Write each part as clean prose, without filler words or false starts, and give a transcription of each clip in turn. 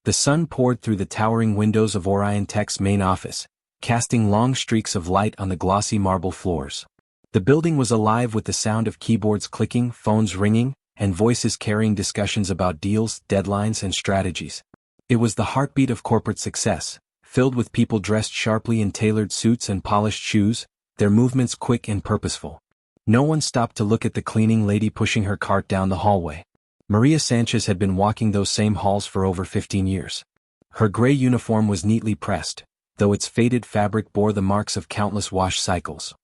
The sun poured through the towering windows of Orion Tech's main office, casting long streaks of light on the glossy marble floors. The building was alive with the sound of keyboards clicking, phones ringing, and voices carrying discussions about deals, deadlines, and strategies. It was the heartbeat of corporate success, filled with people dressed sharply in tailored suits and polished shoes, their movements quick and purposeful. No one stopped to look at the cleaning lady pushing her cart down the hallway. Maria Sanchez had been walking those same halls for over 15 years. Her gray uniform was neatly pressed, though its faded fabric bore the marks of countless wash cycles.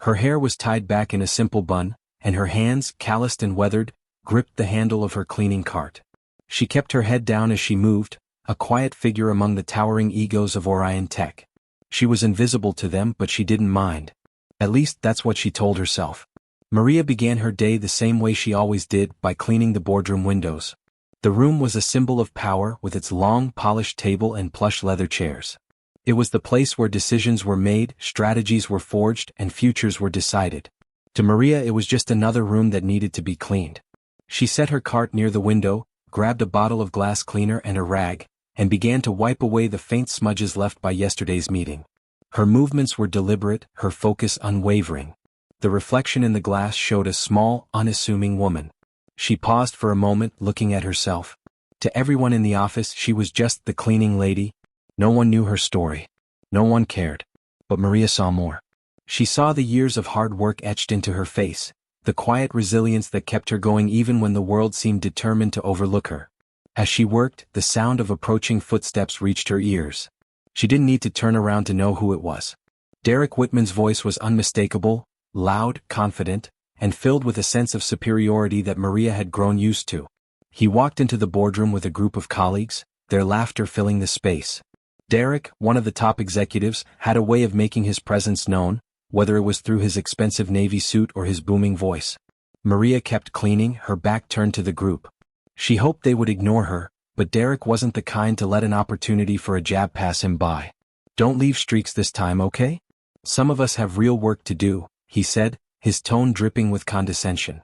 Her hair was tied back in a simple bun, and her hands, calloused and weathered, gripped the handle of her cleaning cart. She kept her head down as she moved, a quiet figure among the towering egos of Orion Tech. She was invisible to them, but she didn't mind. At least that's what she told herself. Maria began her day the same way she always did, by cleaning the boardroom windows. The room was a symbol of power with its long, polished table and plush leather chairs. It was the place where decisions were made, strategies were forged, and futures were decided. To Maria it was just another room that needed to be cleaned. She set her cart near the window, grabbed a bottle of glass cleaner and a rag, and began to wipe away the faint smudges left by yesterday's meeting. Her movements were deliberate, her focus unwavering. The reflection in the glass showed a small, unassuming woman. She paused for a moment, looking at herself. To everyone in the office she was just the cleaning lady. No one knew her story. No one cared. But Maria saw more. She saw the years of hard work etched into her face, the quiet resilience that kept her going even when the world seemed determined to overlook her. As she worked, the sound of approaching footsteps reached her ears. She didn't need to turn around to know who it was. Derek Whitman's voice was unmistakable, loud, confident, and filled with a sense of superiority that Maria had grown used to. He walked into the boardroom with a group of colleagues, their laughter filling the space. Derek, one of the top executives, had a way of making his presence known, whether it was through his expensive navy suit or his booming voice. Maria kept cleaning, her back turned to the group. She hoped they would ignore her, but Derek wasn't the kind to let an opportunity for a jab pass him by. "Don't leave streaks this time, okay? Some of us have real work to do," he said, his tone dripping with condescension.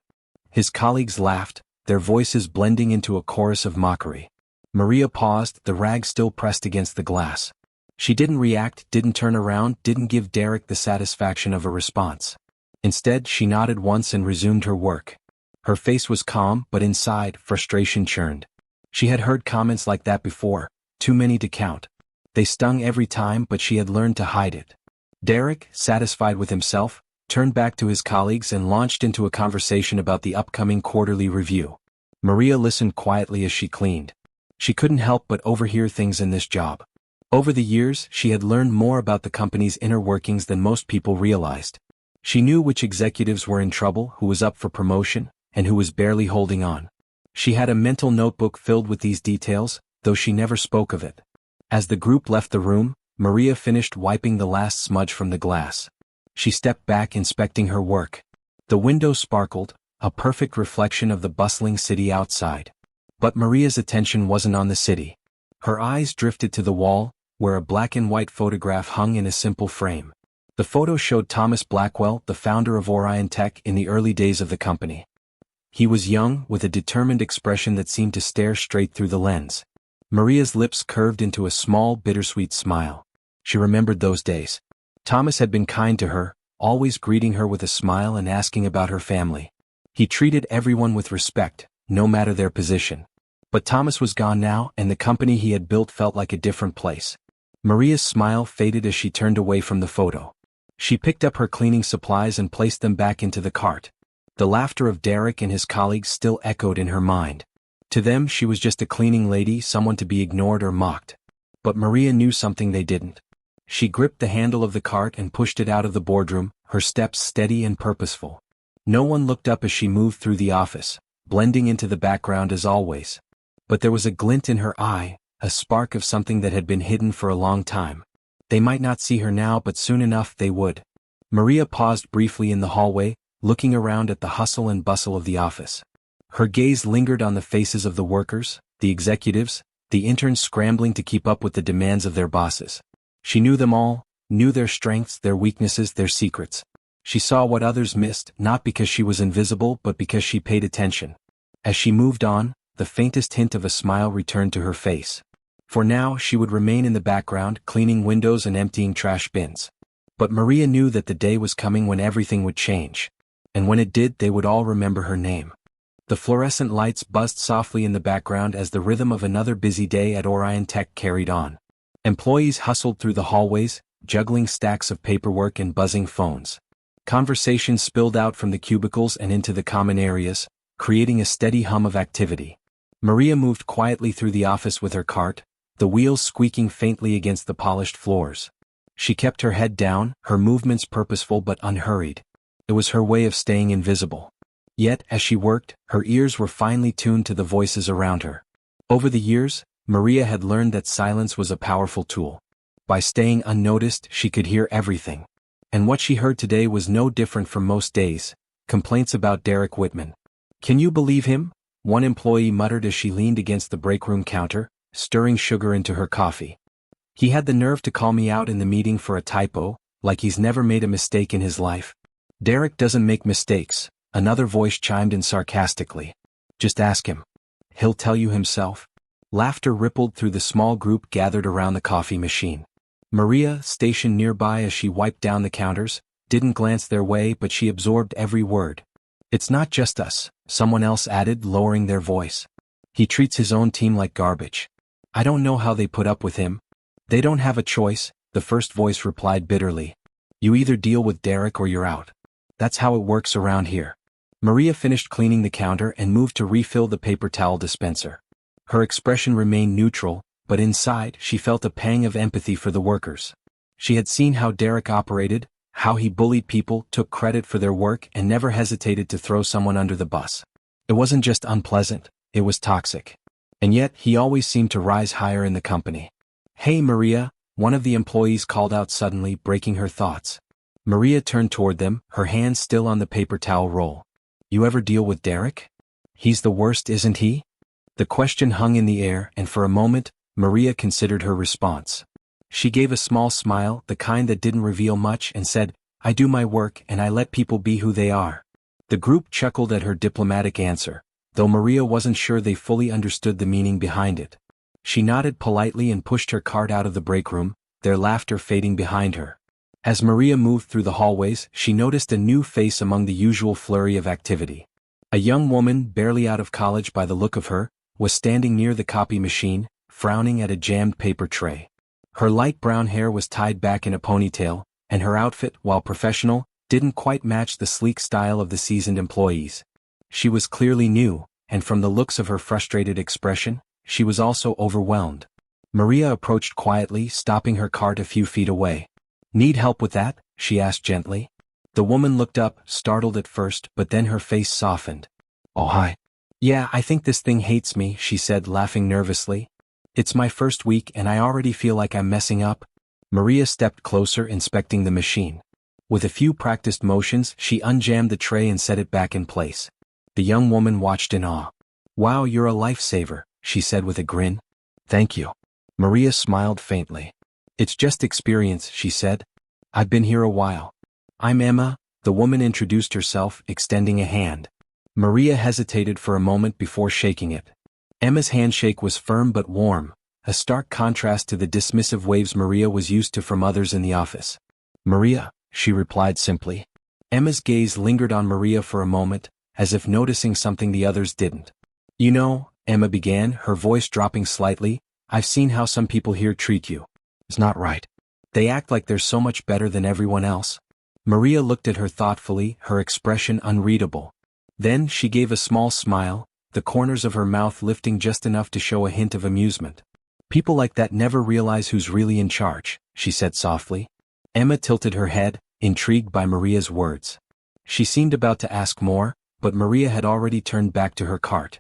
His colleagues laughed, their voices blending into a chorus of mockery. Maria paused, the rag still pressed against the glass. She didn't react, didn't turn around, didn't give Derek the satisfaction of a response. Instead, she nodded once and resumed her work. Her face was calm, but inside, frustration churned. She had heard comments like that before, too many to count. They stung every time, but she had learned to hide it. Derek, satisfied with himself, turned back to his colleagues and launched into a conversation about the upcoming quarterly review. Maria listened quietly as she cleaned. She couldn't help but overhear things in this job. Over the years, she had learned more about the company's inner workings than most people realized. She knew which executives were in trouble, who was up for promotion, and who was barely holding on. She had a mental notebook filled with these details, though she never spoke of it. As the group left the room, Maria finished wiping the last smudge from the glass. She stepped back, inspecting her work. The window sparkled, a perfect reflection of the bustling city outside. But Maria's attention wasn't on the city. Her eyes drifted to the wall, where a black and white photograph hung in a simple frame. The photo showed Thomas Blackwell, the founder of Orion Tech, in the early days of the company. He was young, with a determined expression that seemed to stare straight through the lens. Maria's lips curved into a small, bittersweet smile. She remembered those days. Thomas had been kind to her, always greeting her with a smile and asking about her family. He treated everyone with respect, no matter their position. But Thomas was gone now, and the company he had built felt like a different place. Maria's smile faded as she turned away from the photo. She picked up her cleaning supplies and placed them back into the cart. The laughter of Derek and his colleagues still echoed in her mind. To them she was just a cleaning lady, someone to be ignored or mocked. But Maria knew something they didn't. She gripped the handle of the cart and pushed it out of the boardroom, her steps steady and purposeful. No one looked up as she moved through the office, blending into the background as always. But there was a glint in her eye, a spark of something that had been hidden for a long time. They might not see her now, but soon enough they would. Maria paused briefly in the hallway, looking around at the hustle and bustle of the office. Her gaze lingered on the faces of the workers, the executives, the interns scrambling to keep up with the demands of their bosses. She knew them all, knew their strengths, their weaknesses, their secrets. She saw what others missed, not because she was invisible but because she paid attention. As she moved on, the faintest hint of a smile returned to her face. For now, she would remain in the background, cleaning windows and emptying trash bins. But Maria knew that the day was coming when everything would change. And when it did, they would all remember her name. The fluorescent lights buzzed softly in the background as the rhythm of another busy day at Orion Tech carried on. Employees hustled through the hallways, juggling stacks of paperwork and buzzing phones. Conversations spilled out from the cubicles and into the common areas, creating a steady hum of activity. Maria moved quietly through the office with her cart, the wheels squeaking faintly against the polished floors. She kept her head down, her movements purposeful but unhurried. It was her way of staying invisible. Yet, as she worked, her ears were finely tuned to the voices around her. Over the years, Maria had learned that silence was a powerful tool. By staying unnoticed, she could hear everything. And what she heard today was no different from most days: complaints about Derek Whitman. "Can you believe him?" one employee muttered as she leaned against the breakroom counter, stirring sugar into her coffee. "He had the nerve to call me out in the meeting for a typo, like he's never made a mistake in his life." "Derek doesn't make mistakes," another voice chimed in sarcastically. "Just ask him. He'll tell you himself." Laughter rippled through the small group gathered around the coffee machine. Maria, stationed nearby as she wiped down the counters, didn't glance their way, but she absorbed every word. "It's not just us," someone else added, lowering their voice. "He treats his own team like garbage. I don't know how they put up with him." "They don't have a choice," the first voice replied bitterly. "You either deal with Derek or you're out. That's how it works around here." Maria finished cleaning the counter and moved to refill the paper towel dispenser. Her expression remained neutral, but inside she felt a pang of empathy for the workers. She had seen how Derek operated, how he bullied people, took credit for their work, and never hesitated to throw someone under the bus. It wasn't just unpleasant, it was toxic. And yet, he always seemed to rise higher in the company. "Hey Maria," one of the employees called out suddenly, breaking her thoughts. Maria turned toward them, her hand still on the paper towel roll. "You ever deal with Derek? He's the worst, isn't he?" The question hung in the air, and for a moment, Maria considered her response. She gave a small smile, the kind that didn't reveal much, and said, "I do my work and I let people be who they are." The group chuckled at her diplomatic answer, though Maria wasn't sure they fully understood the meaning behind it. She nodded politely and pushed her cart out of the break room, their laughter fading behind her. As Maria moved through the hallways, she noticed a new face among the usual flurry of activity. A young woman, barely out of college by the look of her, was standing near the copy machine, frowning at a jammed paper tray. Her light brown hair was tied back in a ponytail, and her outfit, while professional, didn't quite match the sleek style of the seasoned employees. She was clearly new, and from the looks of her frustrated expression, she was also overwhelmed. Maria approached quietly, stopping her cart a few feet away. "Need help with that?" she asked gently. The woman looked up, startled at first, but then her face softened. "Oh hi. Yeah, I think this thing hates me," she said, laughing nervously. "It's my first week and I already feel like I'm messing up." Maria stepped closer, inspecting the machine. With a few practiced motions, she unjammed the tray and set it back in place. The young woman watched in awe. "Wow, you're a lifesaver," she said with a grin. "Thank you." Maria smiled faintly. "It's just experience," she said. "I've been here a while." "I'm Emma," the woman introduced herself, extending a hand. Maria hesitated for a moment before shaking it. Emma's handshake was firm but warm, a stark contrast to the dismissive waves Maria was used to from others in the office. "Maria," she replied simply. Emma's gaze lingered on Maria for a moment, as if noticing something the others didn't. "You know," Emma began, her voice dropping slightly, "I've seen how some people here treat you. It's not right. They act like they're so much better than everyone else." Maria looked at her thoughtfully, her expression unreadable. Then she gave a small smile, the corners of her mouth lifting just enough to show a hint of amusement. "People like that never realize who's really in charge," she said softly. Emma tilted her head, intrigued by Maria's words. She seemed about to ask more, but Maria had already turned back to her cart.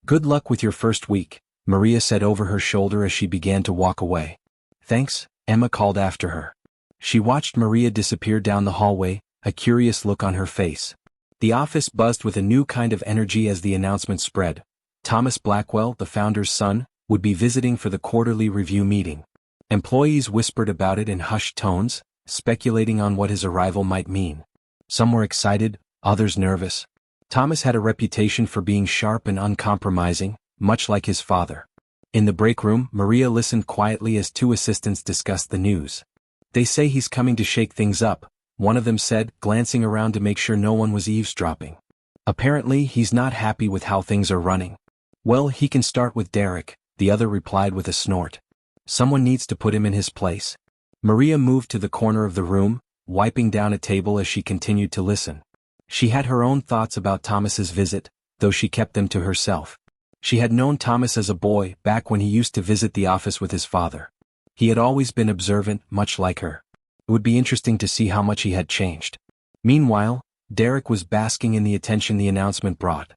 "Good luck with your first week," Maria said over her shoulder as she began to walk away. "Thanks," Emma called after her. She watched Maria disappear down the hallway, a curious look on her face. The office buzzed with a new kind of energy as the announcement spread. Thomas Blackwell, the founder's son, would be visiting for the quarterly review meeting. Employees whispered about it in hushed tones, speculating on what his arrival might mean. Some were excited, others nervous. Thomas had a reputation for being sharp and uncompromising, much like his father. In the break room, Maria listened quietly as two assistants discussed the news. "They say he's coming to shake things up," one of them said, glancing around to make sure no one was eavesdropping. "Apparently he's not happy with how things are running." "Well, he can start with Derek," the other replied with a snort. "Someone needs to put him in his place." Maria moved to the corner of the room, wiping down a table as she continued to listen. She had her own thoughts about Thomas's visit, though she kept them to herself. She had known Thomas as a boy, back when he used to visit the office with his father. He had always been observant, much like her. It would be interesting to see how much he had changed. Meanwhile, Derek was basking in the attention the announcement brought.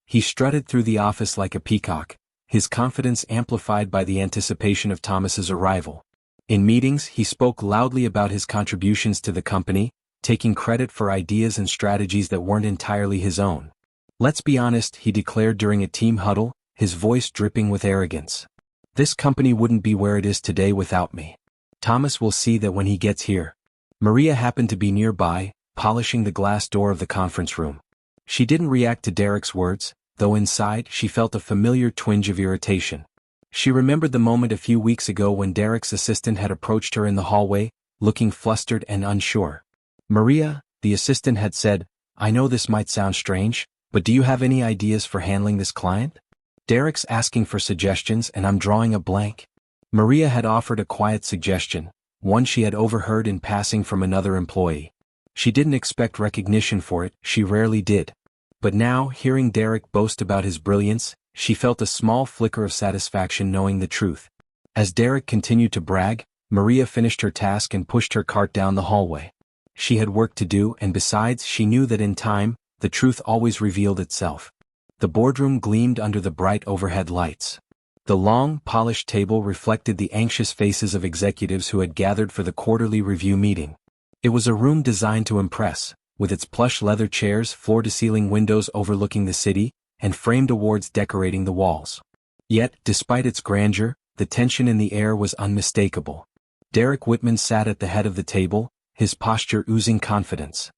He strutted through the office like a peacock, his confidence amplified by the anticipation of Thomas's arrival. In meetings, he spoke loudly about his contributions to the company, taking credit for ideas and strategies that weren't entirely his own. "Let's be honest," he declared during a team huddle, his voice dripping with arrogance. "This company wouldn't be where it is today without me. Thomas will see that when he gets here." Maria happened to be nearby, polishing the glass door of the conference room. She didn't react to Derek's words, though inside she felt a familiar twinge of irritation. She remembered the moment a few weeks ago when Derek's assistant had approached her in the hallway, looking flustered and unsure. "Maria," the assistant had said, "I know this might sound strange, but do you have any ideas for handling this client? Derek's asking for suggestions and I'm drawing a blank." Maria had offered a quiet suggestion, one she had overheard in passing from another employee. She didn't expect recognition for it, she rarely did. But now, hearing Derek boast about his brilliance, she felt a small flicker of satisfaction knowing the truth. As Derek continued to brag, Maria finished her task and pushed her cart down the hallway. She had work to do, and besides, she knew that in time, the truth always revealed itself. The boardroom gleamed under the bright overhead lights. The long, polished table reflected the anxious faces of executives who had gathered for the quarterly review meeting. It was a room designed to impress, with its plush leather chairs, floor-to-ceiling windows overlooking the city, and framed awards decorating the walls. Yet, despite its grandeur, the tension in the air was unmistakable. Derek Whitman sat at the head of the table, his posture oozing confidence.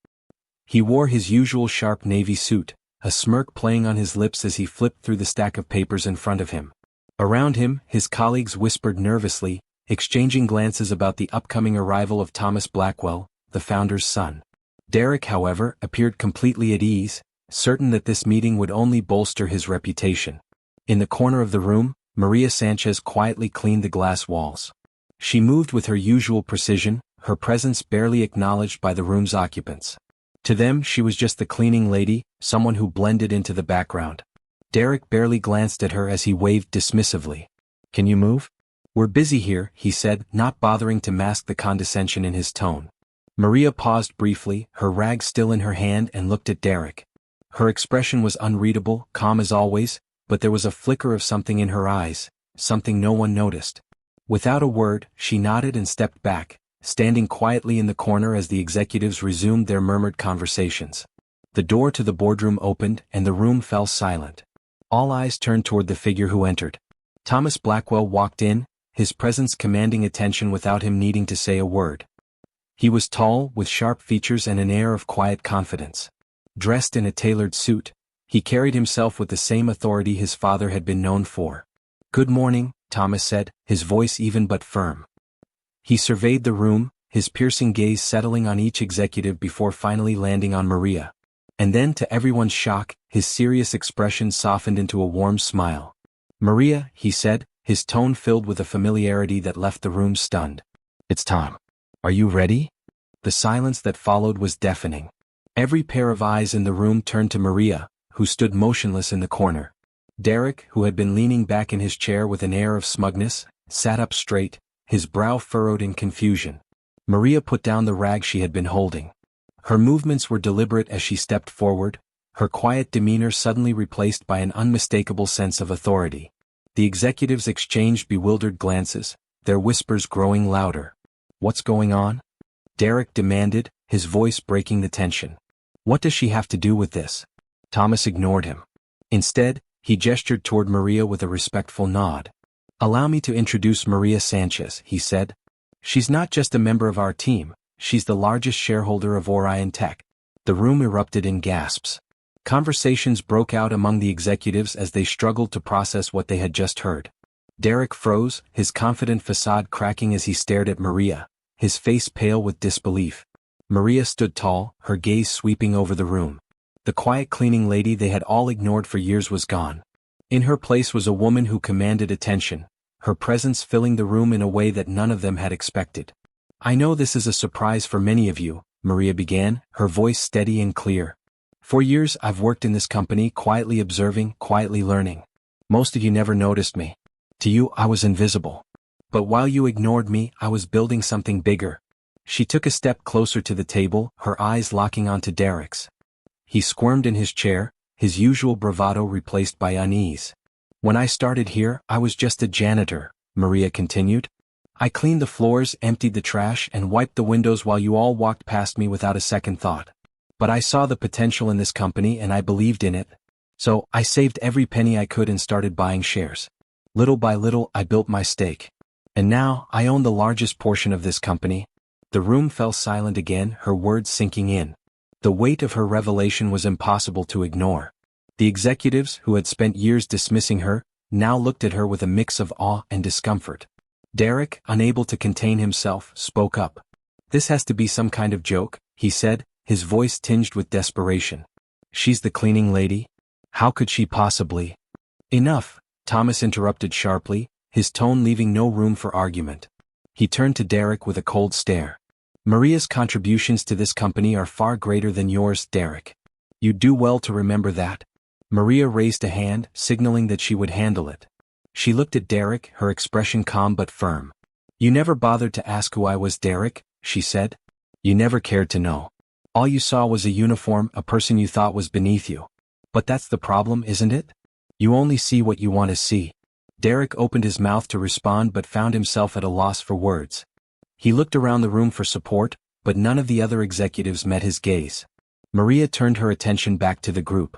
He wore his usual sharp navy suit, a smirk playing on his lips as he flipped through the stack of papers in front of him. Around him, his colleagues whispered nervously, exchanging glances about the upcoming arrival of Thomas Blackwell, the founder's son. Derek, however, appeared completely at ease, certain that this meeting would only bolster his reputation. In the corner of the room, Maria Sanchez quietly cleaned the glass walls. She moved with her usual precision, her presence barely acknowledged by the room's occupants. To them, she was just the cleaning lady, someone who blended into the background. Derek barely glanced at her as he waved dismissively. "Can you move?" "We're busy here," he said, not bothering to mask the condescension in his tone. Maria paused briefly, her rag still in her hand, and looked at Derek. Her expression was unreadable, calm as always, but there was a flicker of something in her eyes, something no one noticed. Without a word, she nodded and stepped back, standing quietly in the corner as the executives resumed their murmured conversations. The door to the boardroom opened, and the room fell silent. All eyes turned toward the figure who entered. Thomas Blackwell walked in, his presence commanding attention without him needing to say a word. He was tall, with sharp features and an air of quiet confidence. Dressed in a tailored suit, he carried himself with the same authority his father had been known for. "Good morning," Thomas said, his voice even but firm. He surveyed the room, his piercing gaze settling on each executive before finally landing on Maria. And then, to everyone's shock, his serious expression softened into a warm smile. "Maria," he said, his tone filled with a familiarity that left the room stunned. "It's time. Are you ready?" The silence that followed was deafening. Every pair of eyes in the room turned to Maria, who stood motionless in the corner. Derek, who had been leaning back in his chair with an air of smugness, sat up straight, his brow furrowed in confusion. Maria put down the rag she had been holding. Her movements were deliberate as she stepped forward, her quiet demeanor suddenly replaced by an unmistakable sense of authority. The executives exchanged bewildered glances, their whispers growing louder. "What's going on?" Derek demanded, his voice breaking the tension. "What does she have to do with this?" Thomas ignored him. Instead, he gestured toward Maria with a respectful nod. "Allow me to introduce Maria Sanchez," he said. "She's not just a member of our team, she's the largest shareholder of Orion Tech." The room erupted in gasps. Conversations broke out among the executives as they struggled to process what they had just heard. Derek froze, his confident facade cracking as he stared at Maria, his face pale with disbelief. Maria stood tall, her gaze sweeping over the room. The quiet cleaning lady they had all ignored for years was gone. In her place was a woman who commanded attention, her presence filling the room in a way that none of them had expected. "I know this is a surprise for many of you," Maria began, her voice steady and clear. "For years I've worked in this company, quietly observing, quietly learning. Most of you never noticed me. To you I was invisible. But while you ignored me, I was building something bigger." She took a step closer to the table, her eyes locking onto Derek's. He squirmed in his chair, his usual bravado replaced by unease. "When I started here, I was just a janitor," Maria continued. "I cleaned the floors, emptied the trash, and wiped the windows while you all walked past me without a second thought. But I saw the potential in this company and I believed in it. So, I saved every penny I could and started buying shares. Little by little, I built my stake. And now, I own the largest portion of this company." The room fell silent again, her words sinking in. The weight of her revelation was impossible to ignore. The executives, who had spent years dismissing her, now looked at her with a mix of awe and discomfort. Derek, unable to contain himself, spoke up. "This has to be some kind of joke," he said, his voice tinged with desperation. "She's the cleaning lady? How could she possibly—" "Enough," Thomas interrupted sharply, his tone leaving no room for argument. He turned to Derek with a cold stare. "Maria's contributions to this company are far greater than yours, Derek. You'd do well to remember that." Maria raised a hand, signaling that she would handle it. She looked at Derek, her expression calm but firm. "You never bothered to ask who I was, Derek," she said. "You never cared to know. All you saw was a uniform, a person you thought was beneath you. But that's the problem, isn't it? You only see what you want to see." Derek opened his mouth to respond but found himself at a loss for words. He looked around the room for support, but none of the other executives met his gaze. Maria turned her attention back to the group.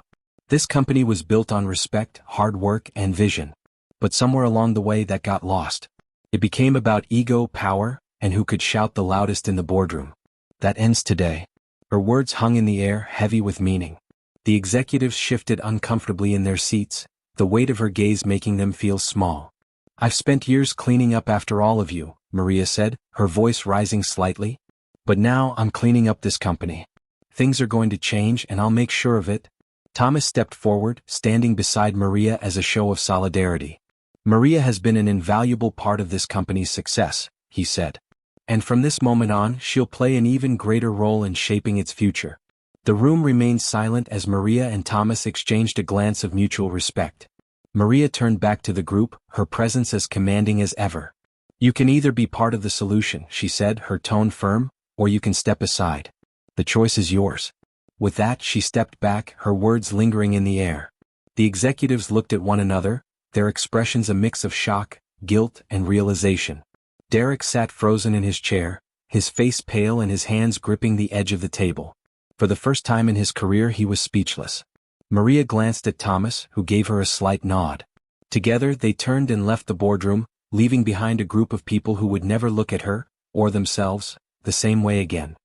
This company was built on respect, hard work, and vision. But somewhere along the way that got lost. It became about ego, power, and who could shout the loudest in the boardroom. "That ends today." Her words hung in the air, heavy with meaning. The executives shifted uncomfortably in their seats, the weight of her gaze making them feel small. "I've spent years cleaning up after all of you," Maria said, her voice rising slightly. "But now I'm cleaning up this company. Things are going to change and I'll make sure of it." Thomas stepped forward, standing beside Maria as a show of solidarity. "Maria has been an invaluable part of this company's success," he said. "And from this moment on, she'll play an even greater role in shaping its future." The room remained silent as Maria and Thomas exchanged a glance of mutual respect. Maria turned back to the group, her presence as commanding as ever. "You can either be part of the solution," she said, her tone firm, "or you can step aside. The choice is yours." With that, she stepped back, her words lingering in the air. The executives looked at one another, their expressions a mix of shock, guilt, and realization. Derek sat frozen in his chair, his face pale and his hands gripping the edge of the table. For the first time in his career he was speechless. Maria glanced at Thomas, who gave her a slight nod. Together they turned and left the boardroom, leaving behind a group of people who would never look at her, or themselves, the same way again.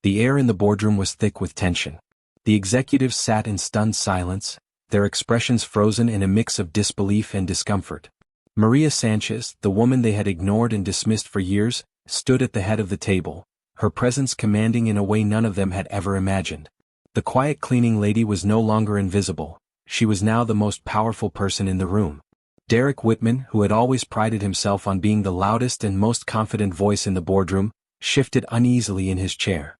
The air in the boardroom was thick with tension. The executives sat in stunned silence, their expressions frozen in a mix of disbelief and discomfort. Maria Sanchez, the woman they had ignored and dismissed for years, stood at the head of the table, her presence commanding in a way none of them had ever imagined. The quiet cleaning lady was no longer invisible, she was now the most powerful person in the room. Derek Whitman, who had always prided himself on being the loudest and most confident voice in the boardroom, shifted uneasily in his chair.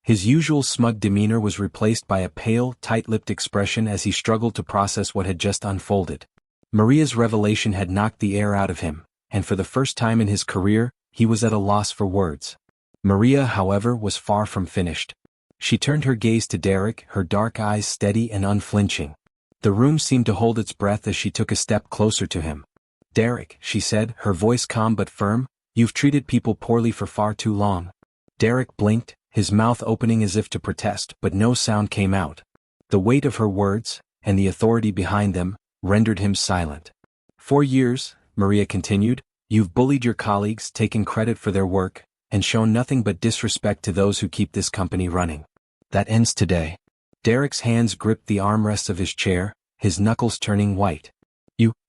His usual smug demeanor was replaced by a pale, tight-lipped expression as he struggled to process what had just unfolded. Maria's revelation had knocked the air out of him, and for the first time in his career, he was at a loss for words. Maria, however, was far from finished. She turned her gaze to Derek, her dark eyes steady and unflinching. The room seemed to hold its breath as she took a step closer to him. "Derek," she said, her voice calm but firm, "you've treated people poorly for far too long." Derek blinked, his mouth opening as if to protest, but no sound came out. The weight of her words, and the authority behind them, rendered him silent. "For years," Maria continued, "you've bullied your colleagues, taken credit for their work, and shown nothing but disrespect to those who keep this company running. That ends today." Derek's hands gripped the armrests of his chair, his knuckles turning white.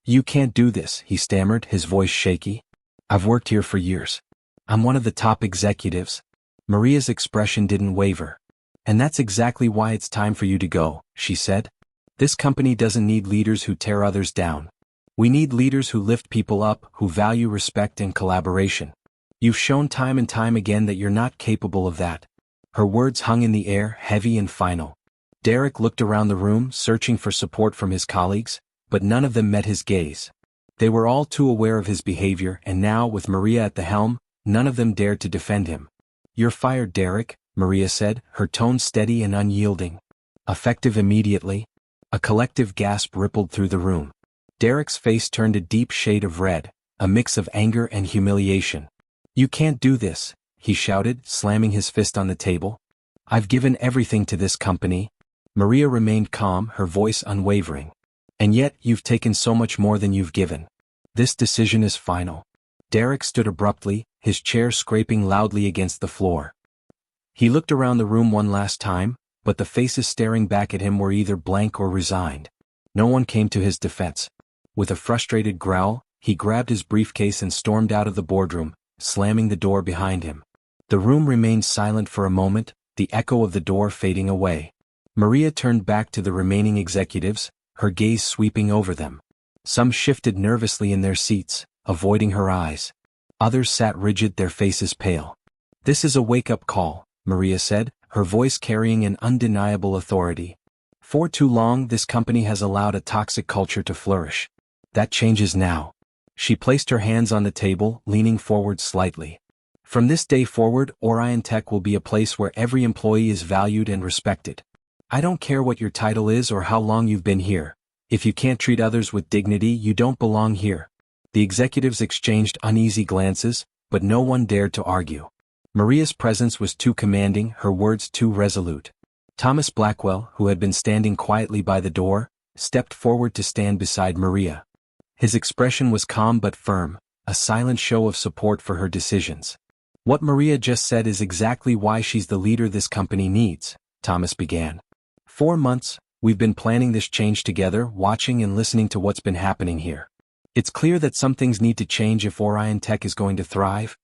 "You can't do this," he stammered, his voice shaky. "I've worked here for years. I'm one of the top executives." Maria's expression didn't waver. "And that's exactly why it's time for you to go," she said. "This company doesn't need leaders who tear others down. We need leaders who lift people up, who value respect and collaboration. You've shown time and time again that you're not capable of that." Her words hung in the air, heavy and final. Derek looked around the room, searching for support from his colleagues, but none of them met his gaze. They were all too aware of his behavior, and now, with Maria at the helm, none of them dared to defend him. "You're fired, Derek," Maria said, her tone steady and unyielding. "Effective immediately." A collective gasp rippled through the room. Derek's face turned a deep shade of red, a mix of anger and humiliation. "You can't do this," he shouted, slamming his fist on the table. "I've given everything to this company." Maria remained calm, her voice unwavering. "And yet, you've taken so much more than you've given. This decision is final." Derek stood abruptly, his chair scraping loudly against the floor. He looked around the room one last time, but the faces staring back at him were either blank or resigned. No one came to his defense. With a frustrated growl, he grabbed his briefcase and stormed out of the boardroom, slamming the door behind him. The room remained silent for a moment, the echo of the door fading away. Maria turned back to the remaining executives, her gaze sweeping over them. Some shifted nervously in their seats, avoiding her eyes. Others sat rigid, their faces pale. "This is a wake-up call," Maria said, her voice carrying an undeniable authority. "For too long, this company has allowed a toxic culture to flourish. That changes now." She placed her hands on the table, leaning forward slightly. "From this day forward, Orion Tech will be a place where every employee is valued and respected. I don't care what your title is or how long you've been here. If you can't treat others with dignity, you don't belong here." The executives exchanged uneasy glances, but no one dared to argue. Maria's presence was too commanding, her words too resolute. Thomas Blackwell, who had been standing quietly by the door, stepped forward to stand beside Maria. His expression was calm but firm, a silent show of support for her decisions. "What Maria just said is exactly why she's the leader this company needs," Thomas began. "4 months, we've been planning this change together, watching and listening to what's been happening here. It's clear that some things need to change if Orion Tech is going to thrive."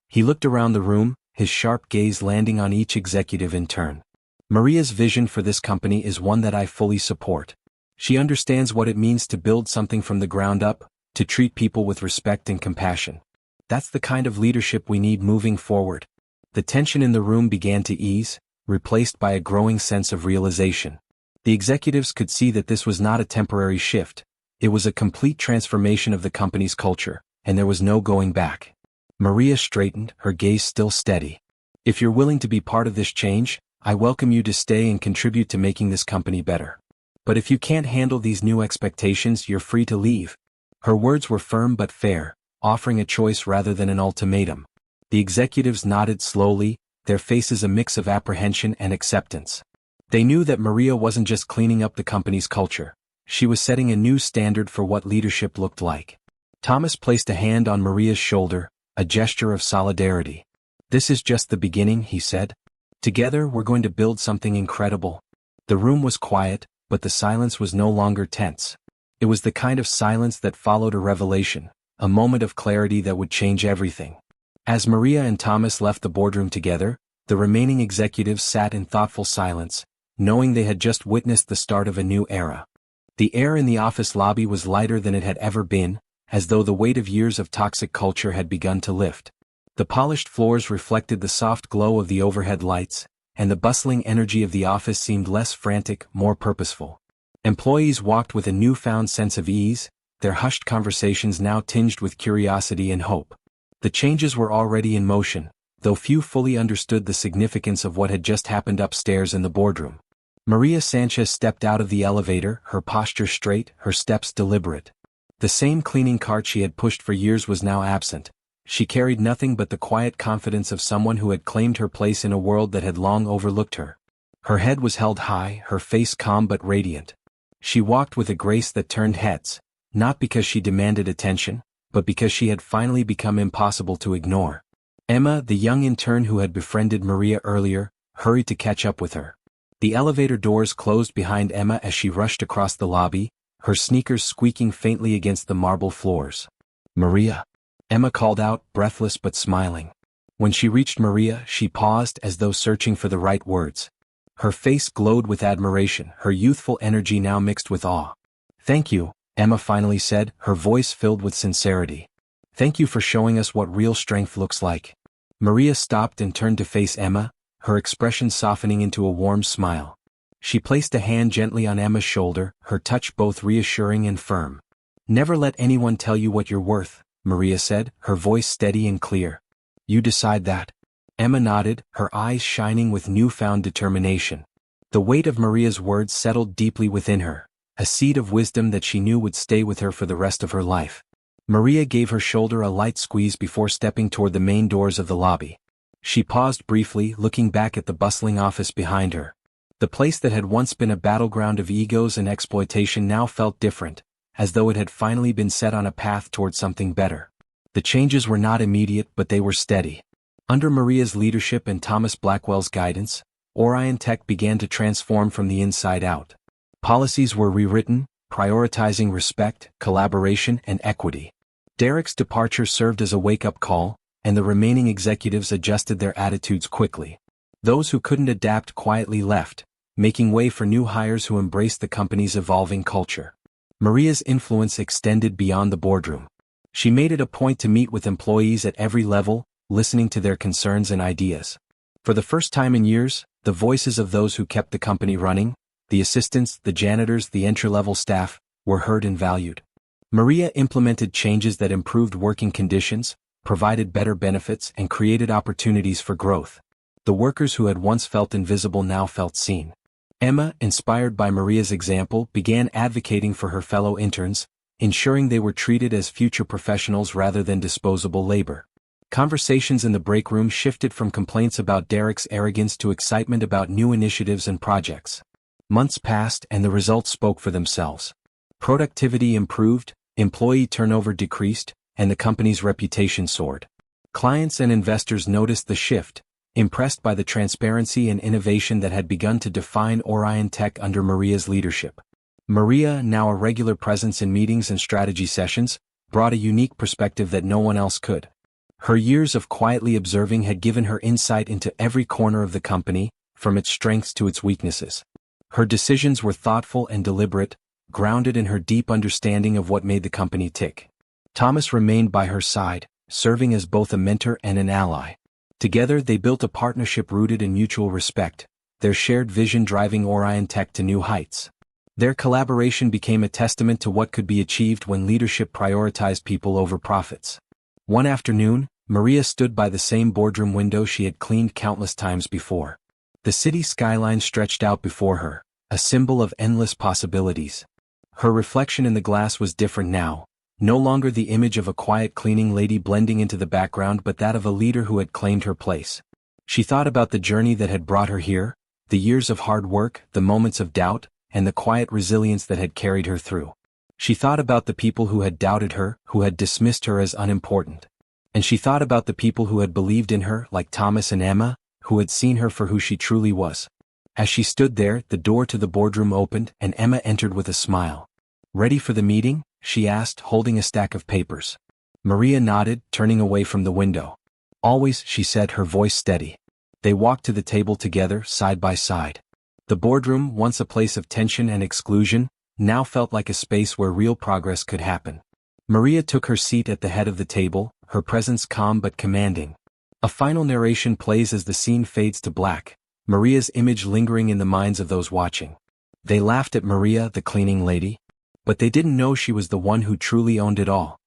He looked around the room, his sharp gaze landing on each executive in turn. "Maria's vision for this company is one that I fully support. She understands what it means to build something from the ground up, to treat people with respect and compassion. That's the kind of leadership we need moving forward." The tension in the room began to ease, replaced by a growing sense of realization. The executives could see that this was not a temporary shift. It was a complete transformation of the company's culture, and there was no going back. Maria straightened, her gaze still steady. "If you're willing to be part of this change, I welcome you to stay and contribute to making this company better. But if you can't handle these new expectations, you're free to leave." Her words were firm but fair, offering a choice rather than an ultimatum. The executives nodded slowly, their faces a mix of apprehension and acceptance. They knew that Maria wasn't just cleaning up the company's culture. She was setting a new standard for what leadership looked like. Thomas placed a hand on Maria's shoulder, a gesture of solidarity. "This is just the beginning," he said. "Together we're going to build something incredible." The room was quiet, but the silence was no longer tense. It was the kind of silence that followed a revelation, a moment of clarity that would change everything. As Maria and Thomas left the boardroom together, the remaining executives sat in thoughtful silence, knowing they had just witnessed the start of a new era. The air in the office lobby was lighter than it had ever been, as though the weight of years of toxic culture had begun to lift. The polished floors reflected the soft glow of the overhead lights, and the bustling energy of the office seemed less frantic, more purposeful. Employees walked with a newfound sense of ease, their hushed conversations now tinged with curiosity and hope. The changes were already in motion, though few fully understood the significance of what had just happened upstairs in the boardroom. Maria Sanchez stepped out of the elevator, her posture straight, her steps deliberate. The same cleaning cart she had pushed for years was now absent. She carried nothing but the quiet confidence of someone who had claimed her place in a world that had long overlooked her. Her head was held high, her face calm but radiant. She walked with a grace that turned heads, not because she demanded attention, but because she had finally become impossible to ignore. Emma, the young intern who had befriended Maria earlier, hurried to catch up with her. The elevator doors closed behind Emma as she rushed across the lobby, her sneakers squeaking faintly against the marble floors. "Maria," Emma called out, breathless but smiling. When she reached Maria, she paused as though searching for the right words. Her face glowed with admiration, her youthful energy now mixed with awe. "Thank you," Emma finally said, her voice filled with sincerity. "Thank you for showing us what real strength looks like." Maria stopped and turned to face Emma, her expression softening into a warm smile. She placed a hand gently on Emma's shoulder, her touch both reassuring and firm. "Never let anyone tell you what you're worth," Maria said, her voice steady and clear. "You decide that." Emma nodded, her eyes shining with newfound determination. The weight of Maria's words settled deeply within her, a seed of wisdom that she knew would stay with her for the rest of her life. Maria gave her shoulder a light squeeze before stepping toward the main doors of the lobby. She paused briefly, looking back at the bustling office behind her. The place that had once been a battleground of egos and exploitation now felt different, as though it had finally been set on a path toward something better. The changes were not immediate, but they were steady. Under Maria's leadership and Thomas Blackwell's guidance, Orion Tech began to transform from the inside out. Policies were rewritten, prioritizing respect, collaboration, and equity. Derek's departure served as a wake-up call, and the remaining executives adjusted their attitudes quickly. Those who couldn't adapt quietly left, making way for new hires who embraced the company's evolving culture. Maria's influence extended beyond the boardroom. She made it a point to meet with employees at every level, listening to their concerns and ideas. For the first time in years, the voices of those who kept the company running, the assistants, the janitors, the entry-level staff, were heard and valued. Maria implemented changes that improved working conditions, provided better benefits, and created opportunities for growth. The workers who had once felt invisible now felt seen. Emma, inspired by Maria's example, began advocating for her fellow interns, ensuring they were treated as future professionals rather than disposable labor. Conversations in the break room shifted from complaints about Derek's arrogance to excitement about new initiatives and projects. Months passed and the results spoke for themselves. Productivity improved, employee turnover decreased, and the company's reputation soared. Clients and investors noticed the shift, impressed by the transparency and innovation that had begun to define Orion Tech under Maria's leadership. Maria, now a regular presence in meetings and strategy sessions, brought a unique perspective that no one else could. Her years of quietly observing had given her insight into every corner of the company, from its strengths to its weaknesses. Her decisions were thoughtful and deliberate, grounded in her deep understanding of what made the company tick. Thomas remained by her side, serving as both a mentor and an ally. Together they built a partnership rooted in mutual respect, their shared vision driving Orion Tech to new heights. Their collaboration became a testament to what could be achieved when leadership prioritized people over profits. One afternoon, Maria stood by the same boardroom window she had cleaned countless times before. The city skyline stretched out before her, a symbol of endless possibilities. Her reflection in the glass was different now, no longer the image of a quiet cleaning lady blending into the background but that of a leader who had claimed her place. She thought about the journey that had brought her here, the years of hard work, the moments of doubt, and the quiet resilience that had carried her through. She thought about the people who had doubted her, who had dismissed her as unimportant. And she thought about the people who had believed in her, like Thomas and Emma, who had seen her for who she truly was. As she stood there, the door to the boardroom opened and Emma entered with a smile. "Ready for the meeting?" she asked, holding a stack of papers. Maria nodded, turning away from the window. "Always," she said, her voice steady. They walked to the table together, side by side. The boardroom, once a place of tension and exclusion, now felt like a space where real progress could happen. Maria took her seat at the head of the table, her presence calm but commanding. A final narration plays as the scene fades to black, Maria's image lingering in the minds of those watching. They laughed at Maria, the cleaning lady. But they didn't know she was the one who truly owned it all.